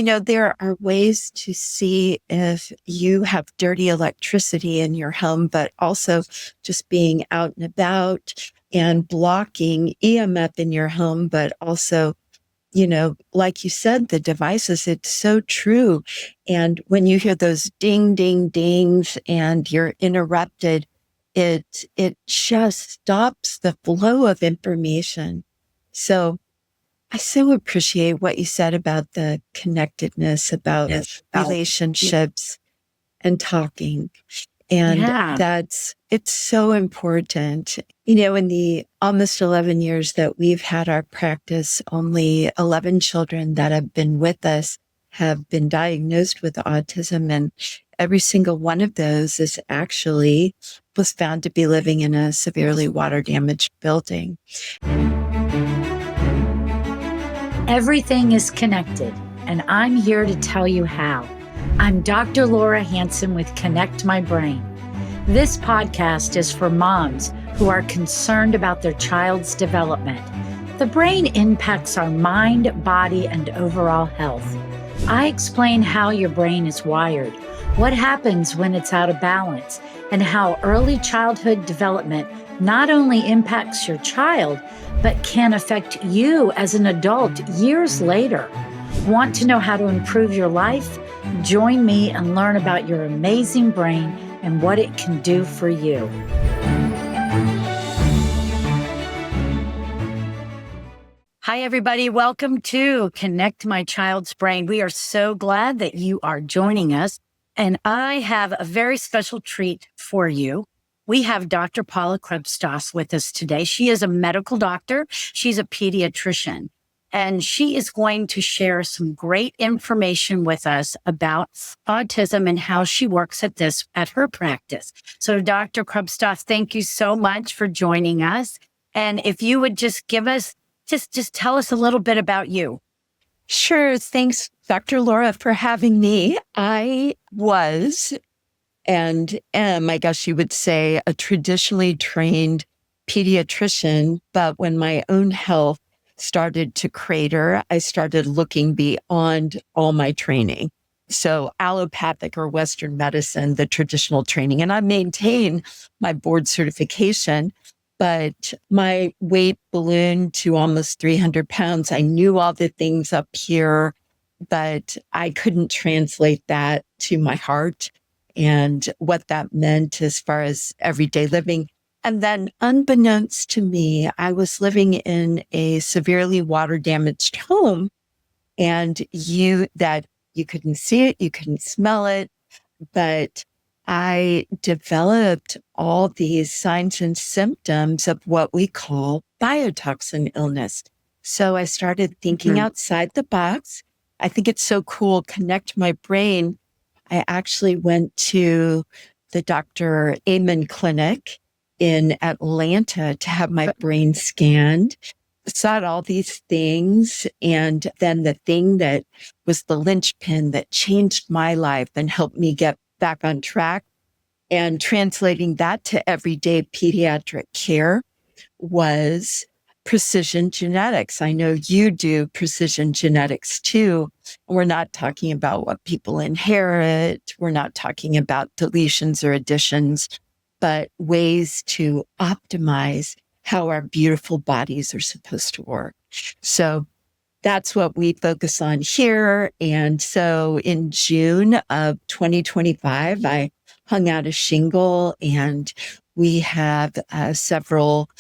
there are ways to see if you have dirty electricity in your home, but also just being out and about and blocking EMF in your home, but also, like you said, the devices, it's so true. And when you hear those ding, ding, dings and you're interrupted, it just stops the flow of information. So I so appreciate what you said about the connectedness, about relationships and talking. And it's so important. In the almost 11 years that we've had our practice, only 11 children that have been with us have been diagnosed with autism. And every single one of those was found to be living in a severely water damaged building. Everything is connected, and I'm here to tell you how. I'm Dr. Laura Hanson with Connect My Brain. This podcast is for moms who are concerned about their child's development. The brain impacts our mind, body, and overall health. I explain how your brain is wired, what happens when it's out of balance, and how early childhood development not only impacts your child, but can affect you as an adult years later. Want to know how to improve your life? Join me and learn about your amazing brain and what it can do for you. Hi, everybody. Welcome to Connect My Child's Brain. We are so glad that you are joining us. And I have a very special treat for you. We have Dr. Paula Kruppstadt with us today. She is a medical doctor. She's a pediatrician, and she is going to share some great information with us about autism and how she works at her practice. So Dr. Kruppstadt, thank you so much for joining us. And if you would just give us, just tell us a little bit about you. Sure. Thanks, Dr. Laura, for having me. I was and am, I guess you would say, a traditionally trained pediatrician. But when my own health started to crater, I started looking beyond all my training. So allopathic or Western medicine, the traditional training, and I maintain my board certification, but my weight ballooned to almost 300 pounds. I knew all the things up here, but I couldn't translate that to my heart and what that meant as far as everyday living. And then unbeknownst to me, I was living in a severely water damaged home, and you couldn't see it, you couldn't smell it, but I developed all these signs and symptoms of what we call biotoxin illness. So I started thinking outside the box. I think it's so cool. Connect My Brain. I actually went to the Dr. Amen Clinic in Atlanta to have my brain scanned, saw all these things. And then the thing that was the linchpin that changed my life and helped me get back on track and translating that to everyday pediatric care was precision genetics. I know you do precision genetics too. We're not talking about what people inherit. We're not talking about deletions or additions, but ways to optimize how our beautiful bodies are supposed to work. So that's what we focus on here. And so in June of 2025, I hung out a shingle, and we have several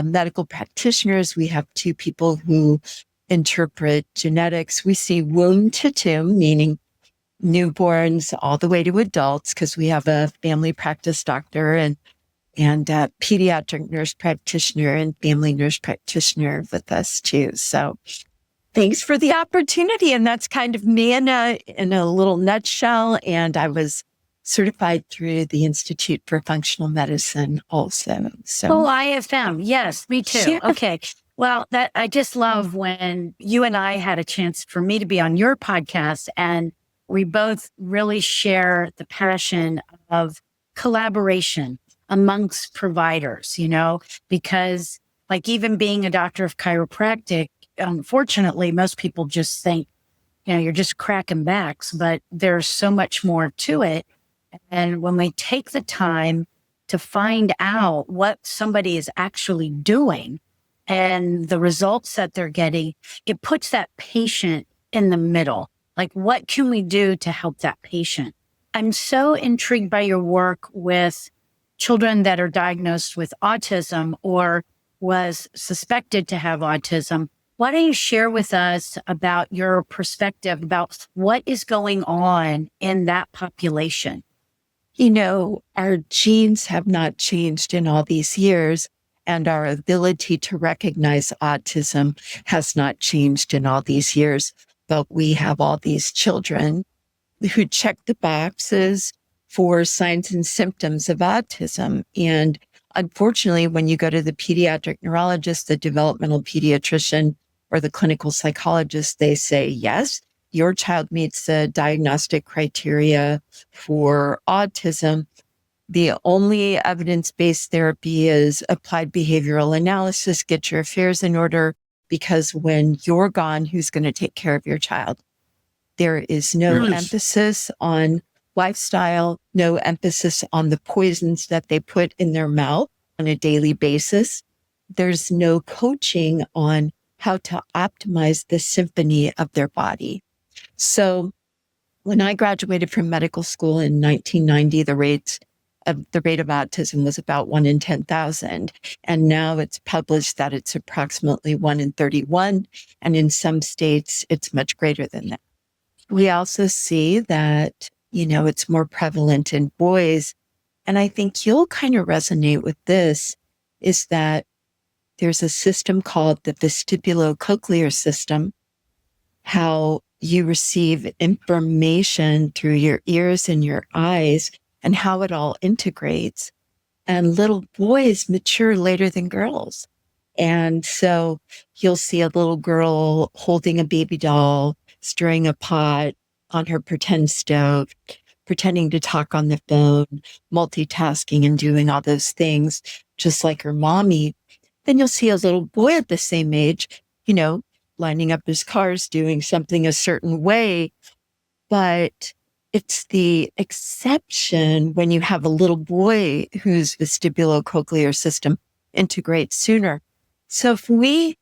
medical practitioners. We have 2 people who interpret genetics. We see womb to tomb, meaning newborns all the way to adults, because we have a family practice doctor and a pediatric nurse practitioner and family nurse practitioner with us too. So thanks for the opportunity. And that's kind of me in a little nutshell. And I was certified through the Institute for Functional Medicine also. So IFM. Yes, me too. Yeah. Okay. Well, I just love when you and I had a chance for me to be on your podcast, and we both really share the passion of collaboration amongst providers, because like even being a doctor of chiropractic, unfortunately, most people just think, you're just cracking backs, but there's so much more to it. And when we take the time to find out what somebody is actually doing and the results that they're getting, it puts that patient in the middle. Like, what can we do to help that patient? I'm so intrigued by your work with children that are diagnosed with autism or was suspected to have autism. Why don't you share with us about your perspective about what is going on in that population? Our genes have not changed in all these years, and our ability to recognize autism has not changed in all these years. But we have all these children who check the boxes for signs and symptoms of autism. And unfortunately, when you go to the pediatric neurologist, the developmental pediatrician, or the clinical psychologist, they say, yes, your child meets the diagnostic criteria for autism. The only evidence-based therapy is applied behavioral analysis. Get your affairs in order, because when you're gone, who's going to take care of your child? There is no emphasis on lifestyle, no emphasis on the poisons that they put in their mouth on a daily basis. There's no coaching on how to optimize the symphony of their body. So when I graduated from medical school in 1990, the rate of autism was about 1 in 10,000. And now it's published that it's approximately 1 in 31. And in some states, it's much greater than that. We also see that, it's more prevalent in boys. And I think you'll kind of resonate with this, is that there's a system called the vestibulocochlear system, how you receive information through your ears and your eyes and how it all integrates. And little boys mature later than girls. And so you'll see a little girl holding a baby doll, stirring a pot on her pretend stove, pretending to talk on the phone, multitasking and doing all those things, just like her mommy. Then you'll see a little boy at the same age, lining up his cars, doing something a certain way. But it's the exception when you have a little boy whose vestibulocochlear system integrates sooner. So if we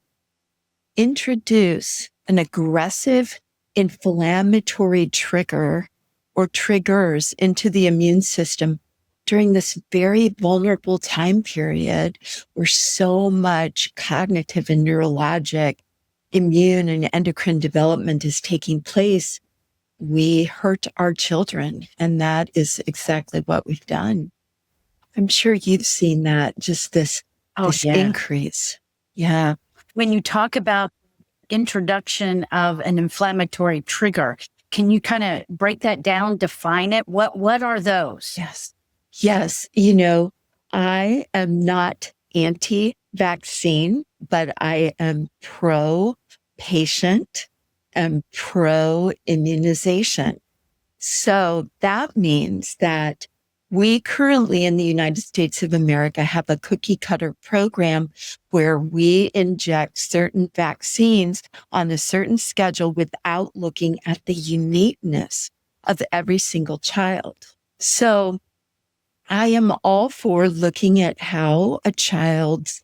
introduce an aggressive inflammatory trigger or triggers into the immune system during this very vulnerable time period where so much cognitive and neurologic, immune and endocrine development is taking place, we hurt our children. And that is exactly what we've done. I'm sure you've seen that, just this increase. Yeah. When you talk about introduction of an inflammatory trigger, can you kind of break that down, define it? What are those? Yes. I am not anti-vaccine, but I am pro-patient and pro-immunization. So that means that we currently in the United States of America have a cookie cutter program where we inject certain vaccines on a certain schedule without looking at the uniqueness of every single child. So I am all for looking at how a child's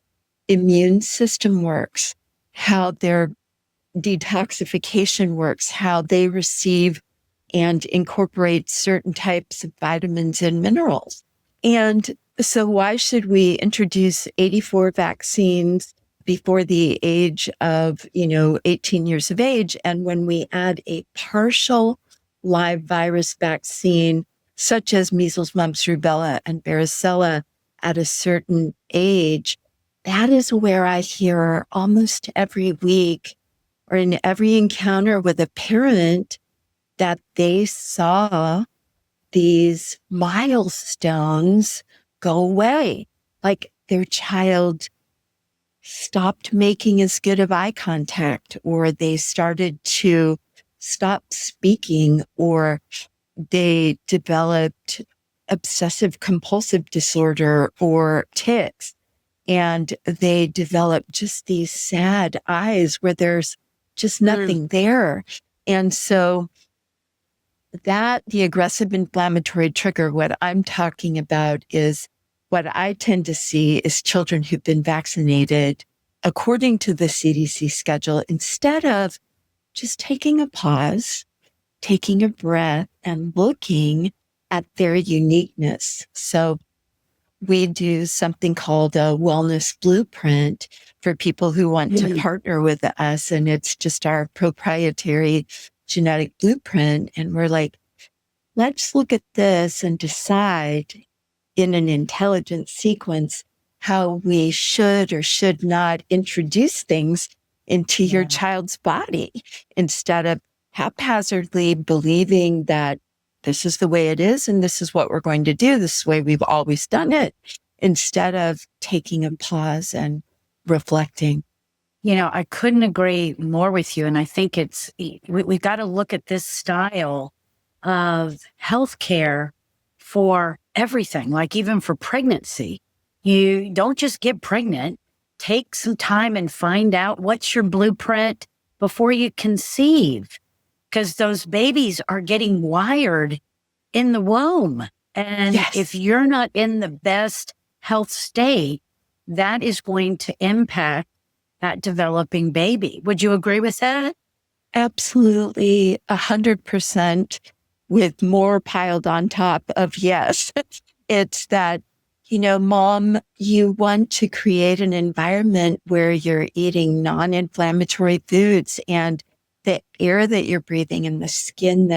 immune system works, how their detoxification works, how they receive and incorporate certain types of vitamins and minerals. And so why should we introduce 84 vaccines before the age of, 18 years of age? And when we add a partial live virus vaccine, such as measles, mumps, rubella, and varicella at a certain age, that is where I hear almost every week or in every encounter with a parent that they saw these milestones go away. Like their child stopped making as good of eye contact, or they started to stop speaking, or they developed obsessive compulsive disorder or tics. And they developed just these sad eyes where there's just nothing there. And so the aggressive inflammatory trigger, what I'm talking about is what I tend to see is children who've been vaccinated according to the CDC schedule, instead of just taking a pause, taking a breath, and looking at their uniqueness. So we do something called a wellness blueprint for people who want to partner with us. And it's just our proprietary genetic blueprint. And we're like, let's look at this and decide in an intelligent sequence how we should or should not introduce things into your child's body, instead of haphazardly believing that this is the way it is and this is what we're going to do. This is the way we've always done it, instead of taking a pause and reflecting. I couldn't agree more with you. And I think we've got to look at this style of healthcare for everything, like even for pregnancy. You don't just get pregnant. Take some time and find out what's your blueprint before you conceive, because those babies are getting wired in the womb. And if you're not in the best health state, that is going to impact that developing baby. Would you agree with that? Absolutely, 100%, with more piled on top of yes. It's that, mom, you want to create an environment where you're eating non-inflammatory foods, and the air that you're breathing and the skin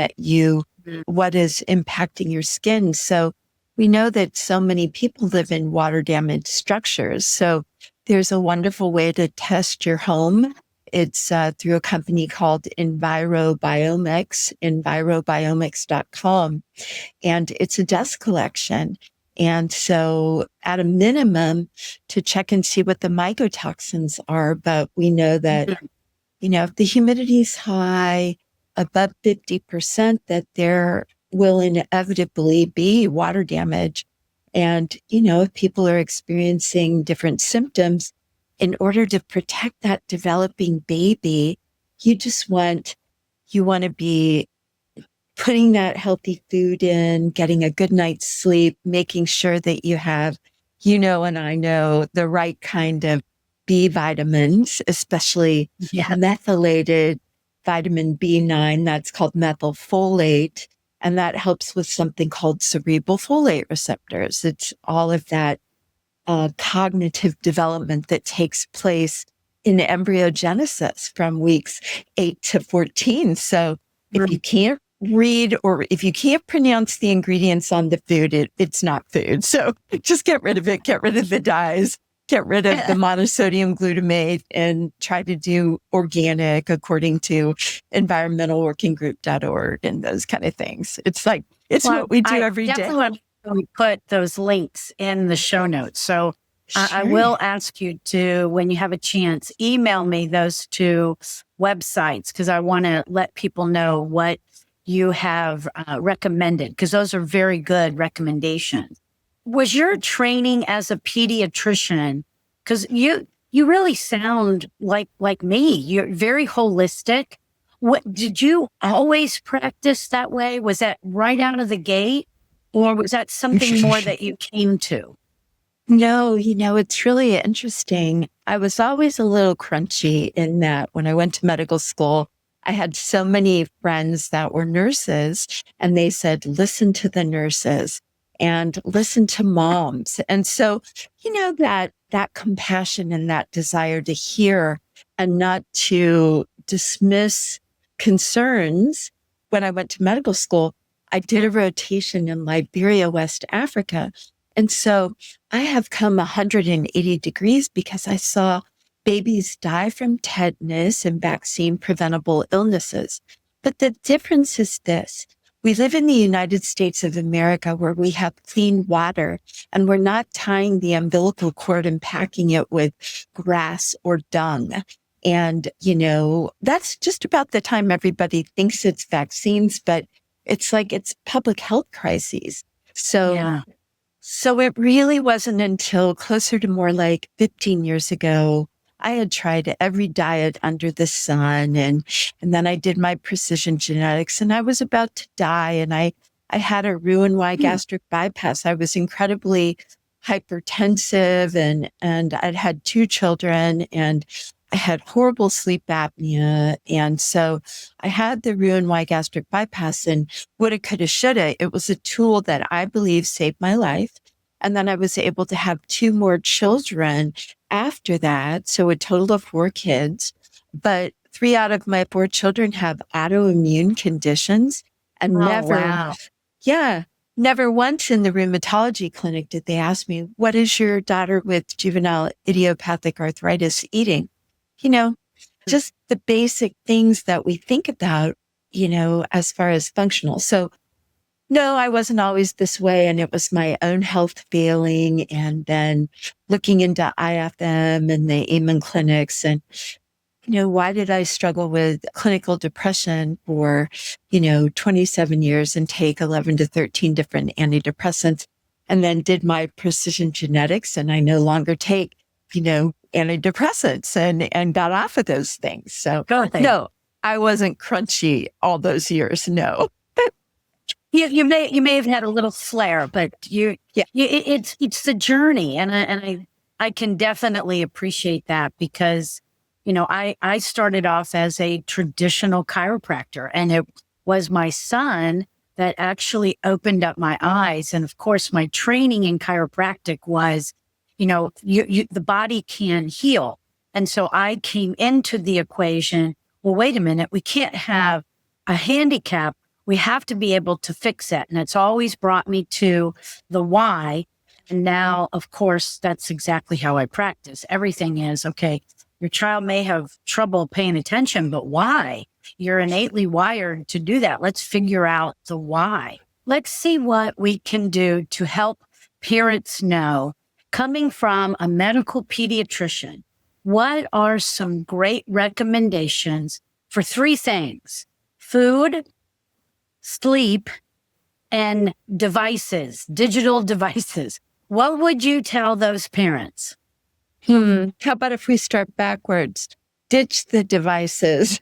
what is impacting your skin. So we know that so many people live in water damaged structures. So there's a wonderful way to test your home. It's through a company called EnviroBiomics, envirobiomics.com. And it's a dust collection. And so at a minimum, to check and see what the mycotoxins are. But we know that, if the humidity is high, above 50%, that there will inevitably be water damage. And, if people are experiencing different symptoms, in order to protect that developing baby, you want to be putting that healthy food in, getting a good night's sleep, making sure that you have, and I know, the right kind of B vitamins, especially methylated vitamin B9, that's called methylfolate. And that helps with something called cerebral folate receptors. It's all of that cognitive development that takes place in embryogenesis from weeks 8 to 14. So if you can't read or if you can't pronounce the ingredients on the food, it's not food. So just get rid of it, get rid of the dyes, get rid of the monosodium glutamate, and try to do organic according to environmentalworkinggroup.org and those kind of things. It's what we do every day. We put those links in the show notes. So I will ask you to, when you have a chance, email me those two websites, because I want to let people know what you have recommended, because those are very good recommendations. Was your training as a pediatrician, because you really sound like me, you're very holistic. What did you always practice that way? Was that right out of the gate? Or was that something more that you came to? No, it's really interesting. I was always a little crunchy in that when I went to medical school, I had so many friends that were nurses, and they said, listen to the nurses and listen to moms. And so, that compassion and that desire to hear and not to dismiss concerns. When I went to medical school, I did a rotation in Liberia, West Africa. And so I have come 180 degrees because I saw babies die from tetanus and vaccine preventable illnesses. But the difference is this. We live in the United States of America, where we have clean water, and we're not tying the umbilical cord and packing it with grass or dung. And, that's just about the time everybody thinks it's vaccines, but it's public health crises. So it really wasn't until closer to more like 15 years ago I had tried every diet under the sun, and then I did my precision genetics, and I was about to die, and I had a Roux-en-Y gastric bypass. I was incredibly hypertensive, and I'd had 2 children, and I had horrible sleep apnea. And so I had the Roux-en-Y gastric bypass, and woulda, coulda, shoulda. It was a tool that I believe saved my life. And then I was able to have 2 more children after that. So a total of 4 kids, but 3 out of my 4 children have autoimmune conditions, and wow. never once in the rheumatology clinic did they ask me, what is your daughter with juvenile idiopathic arthritis eating? Just the basic things that we think about, as far as functional. So no, I wasn't always this way, and it was my own health failing, and then looking into IFM and the Amen clinics. And, why did I struggle with clinical depression for, 27 years and take 11 to 13 different antidepressants, and then did my precision genetics, and I no longer take, antidepressants and got off of those things. So no, I wasn't crunchy all those years. No. You may have had a little flare, but it's the journey, and I can definitely appreciate that, because I started off as a traditional chiropractor, and it was my son that actually opened up my eyes. And of course, my training in chiropractic was, the body can heal, and so I came into the equation. Well, wait a minute, we can't have a handicap. We have to be able to fix it. And it's always brought me to the why. And now, of course, that's exactly how I practice. Everything is, okay, your child may have trouble paying attention, but why? You're innately wired to do that. Let's figure out the why. Let's see what we can do to help parents know, coming from a medical pediatrician, what are some great recommendations for 3 things: food, sleep, and devices, digital devices? What would you tell those parents? How about if we start backwards? Ditch the devices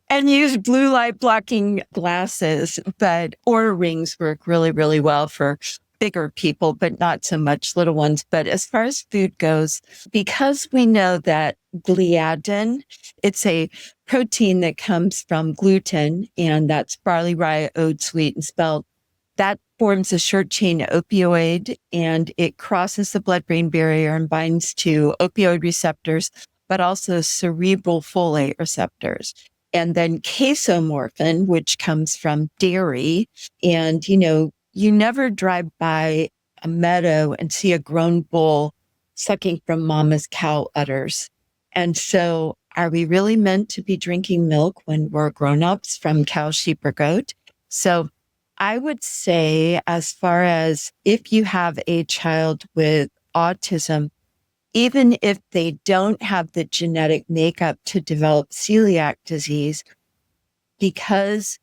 and use blue light blocking glasses. But Oura rings work really, really well for bigger people, but not so much little ones. But as far as food goes, because we know that gliadin, it's a protein that comes from gluten, and that's barley, rye, oats, wheat, and spelt. That forms a short chain opioid, and it crosses the blood-brain barrier and binds to opioid receptors, but also cerebral folate receptors. And then casomorphin, which comes from dairy. And, you never drive by a meadow and see a grown bull sucking from mama's cow udders. And so are we really meant to be drinking milk when we're grown-ups from cow, sheep, or goat? So I would say, as far as if you have a child with autism, even if they don't have the genetic makeup to develop celiac disease, because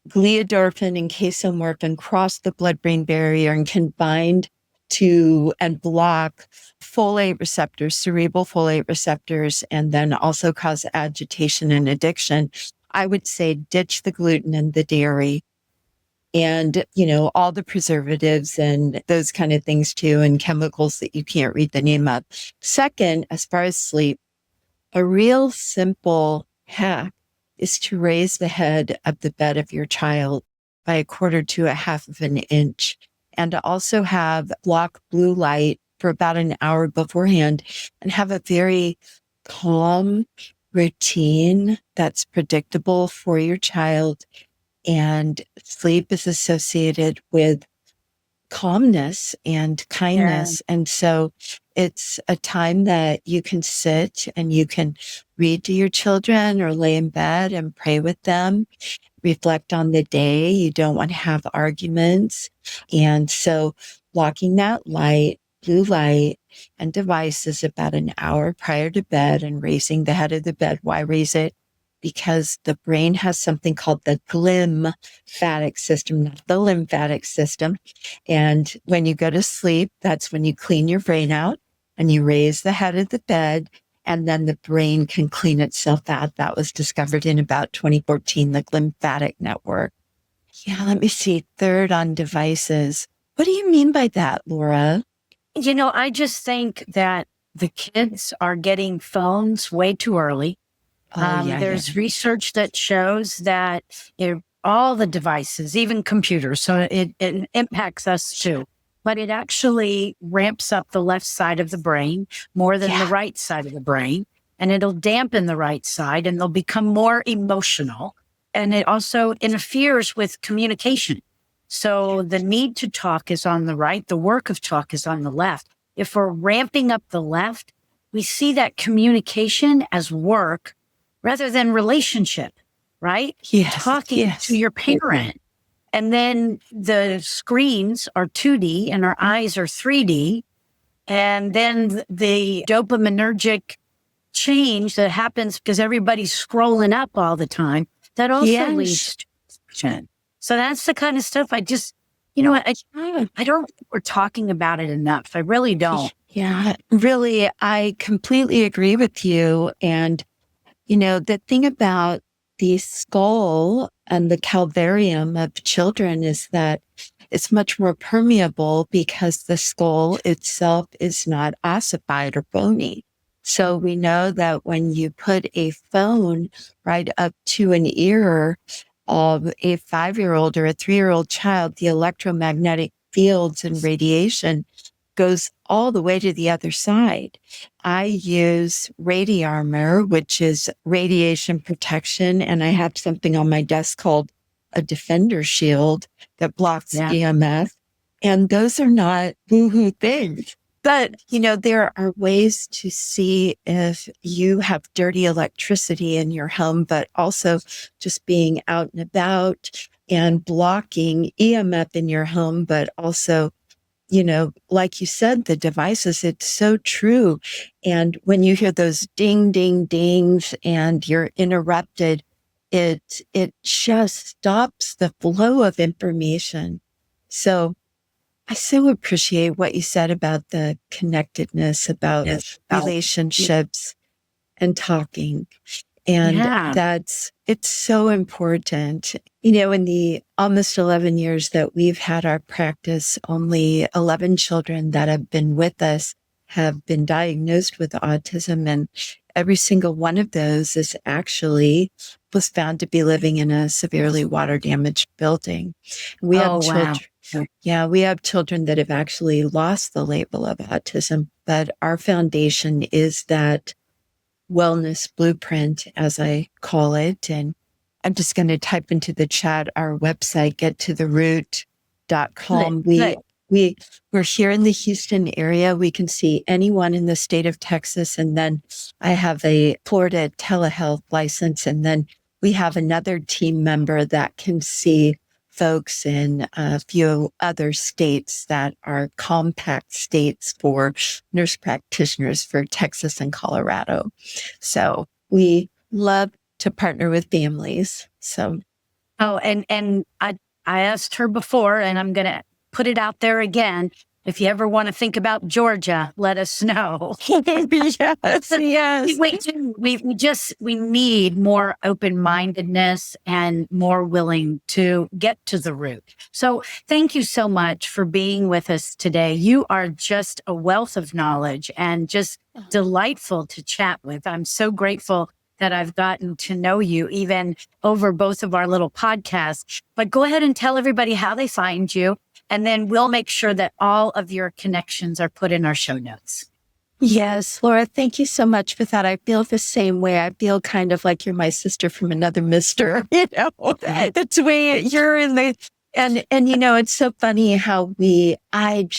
gliadorphin and casomorphin cross the blood-brain barrier and can bind to and block folate receptors, cerebral folate receptors, and then also cause agitation and addiction, I would say ditch the gluten and the dairy and, all the preservatives and those kind of things too, and chemicals that you can't read the name of. Second, as far as sleep, a real simple hack is to raise the head of the bed of your child by 1/4 to 1/2 of an inch, and to also have block blue light for about an hour beforehand, and have a very calm routine that's predictable for your child. And sleep is associated with calmness and kindness. And so it's a time that you can sit and you can read to your children or lay in bed and pray with them, reflect on the day. You don't want to have arguments. And so blocking that light, blue light, and devices about an hour prior to bed, and raising the head of the bed. Why raise it? Because the brain has something called the glymphatic system, not the lymphatic system. And when you go to sleep, that's when you clean your brain out. and you raise the head of the bed, and then the brain can clean itself out. That was discovered in about 2014, the lymphatic network. Yeah, let me see. Third on devices. What do you mean by that, Laura? I just think that the kids are getting phones way too early. There's research that shows that all the devices, even computers, so it impacts us too. But it actually ramps up the left side of the brain more than the right side of the brain. And it'll dampen the right side and they'll become more emotional. And it also interferes with communication. So the need to talk is on the right. The work of talk is on the left. If we're ramping up the left, we see that communication as work rather than relationship, right? Yes. Talking to your parent. And then the screens are 2D and our eyes are 3D. And then the dopaminergic change that happens because everybody's scrolling up all the time, that also leads to addiction. So that's the kind of stuff I just, I don't think we're talking about it enough. I really don't. Yeah, really, I completely agree with you. And, the thing about the skull and the calvarium of children is that it's much more permeable because the skull itself is not ossified or bony. So we know that when you put a phone right up to an ear of a 5-year-old or a 3-year-old child, the electromagnetic fields and radiation goes all the way to the other side. I use RadiArmor, which is radiation protection, and I have something on my desk called a Defender Shield that blocks EMF. And those are not woo-hoo things. But, there are ways to see if you have dirty electricity in your home, but also just being out and about and blocking EMF in your home, but also, like you said, the devices, it's so true. And when you hear those ding, ding, dings and you're interrupted, it just stops the flow of information. So I so appreciate what you said about the connectedness, about relationships and talking. And it's so important. In the almost 11 years that we've had our practice, only 11 children that have been with us have been diagnosed with autism. And every single one of those was found to be living in a severely water damaged building. We have children. Yeah, we have children that have actually lost the label of autism, but our foundation is that wellness blueprint, as I call it. And I'm just going to type into the chat our website, gettotheroot.com. We're here in the Houston area. We can see anyone in the state of Texas. And then I have a Florida telehealth license. And then we have another team member that can see folks in a few other states that are compact states for nurse practitioners for Texas and Colorado. So we love to partner with families. So, and I asked her before, and I'm going to put it out there again. If you ever want to think about Georgia, let us know. Yes. We need more open-mindedness and more willing to get to the root. So thank you so much for being with us today. You are just a wealth of knowledge and just delightful to chat with. I'm so grateful that I've gotten to know you even over both of our little podcasts. But go ahead and tell everybody how they find you. And then we'll make sure that all of your connections are put in our show notes. Yes, Laura, thank you so much for that. I feel the same way. I feel kind of like you're my sister from another mister, That's the way you're in the, and it's so funny how I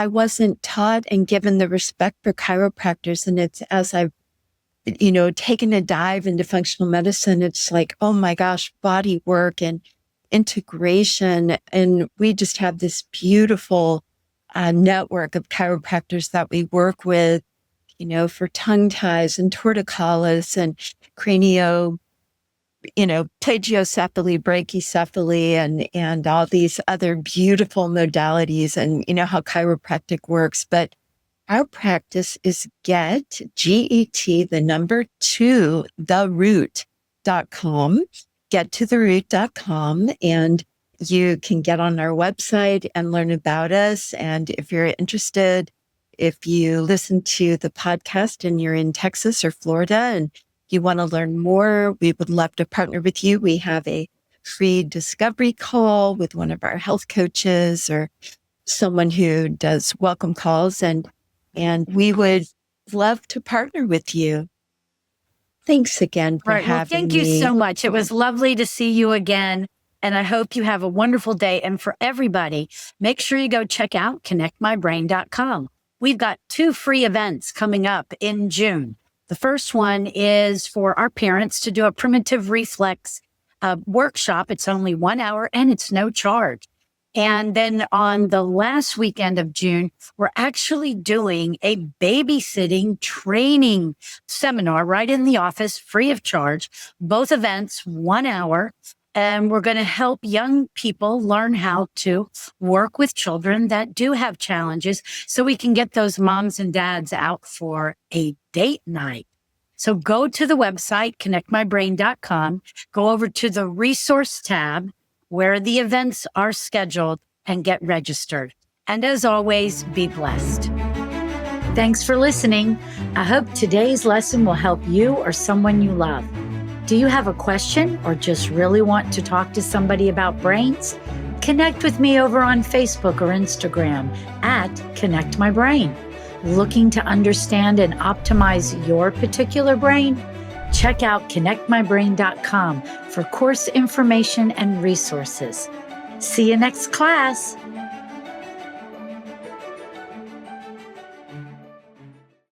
wasn't taught and given the respect for chiropractors. And it's as I've, taken a dive into functional medicine, it's like, oh my gosh, body work and integration. And we just have this beautiful network of chiropractors that we work with, for tongue ties and torticollis and plagiocephaly, brachycephaly, and all these other beautiful modalities, and how chiropractic works. But Our practice is G-E-T, the number 2, theroot.com, gettotheroot.com. And you can get on our website and learn about us. And if you're interested, if you listen to the podcast and you're in Texas or Florida and you want to learn more, we would love to partner with you. We have a free discovery call with one of our health coaches or someone who does welcome calls, and we would love to partner with you. Thanks again for having me. Thank you so much. It was lovely to see you again, and I hope you have a wonderful day. And for everybody, make sure you go check out connectmybrain.com. We've got 2 free events coming up in June. The first one is for our parents to do a primitive reflex workshop. It's only 1 hour and it's no charge. And then on the last weekend of June, we're actually doing a babysitting training seminar right in the office, free of charge. Both events, 1 hour. And we're going to help young people learn how to work with children that do have challenges so we can get those moms and dads out for a date night. So go to the website, connectmybrain.com, go over to the resource tab where the events are scheduled and get registered. And as always, be blessed. Thanks for listening. I hope today's lesson will help you or someone you love. Do you have a question or just really want to talk to somebody about brains? Connect with me over on Facebook or Instagram at Connect My Brain. Looking to understand and optimize your particular brain? Check out connectmybrain.com for course information and resources. See you next class.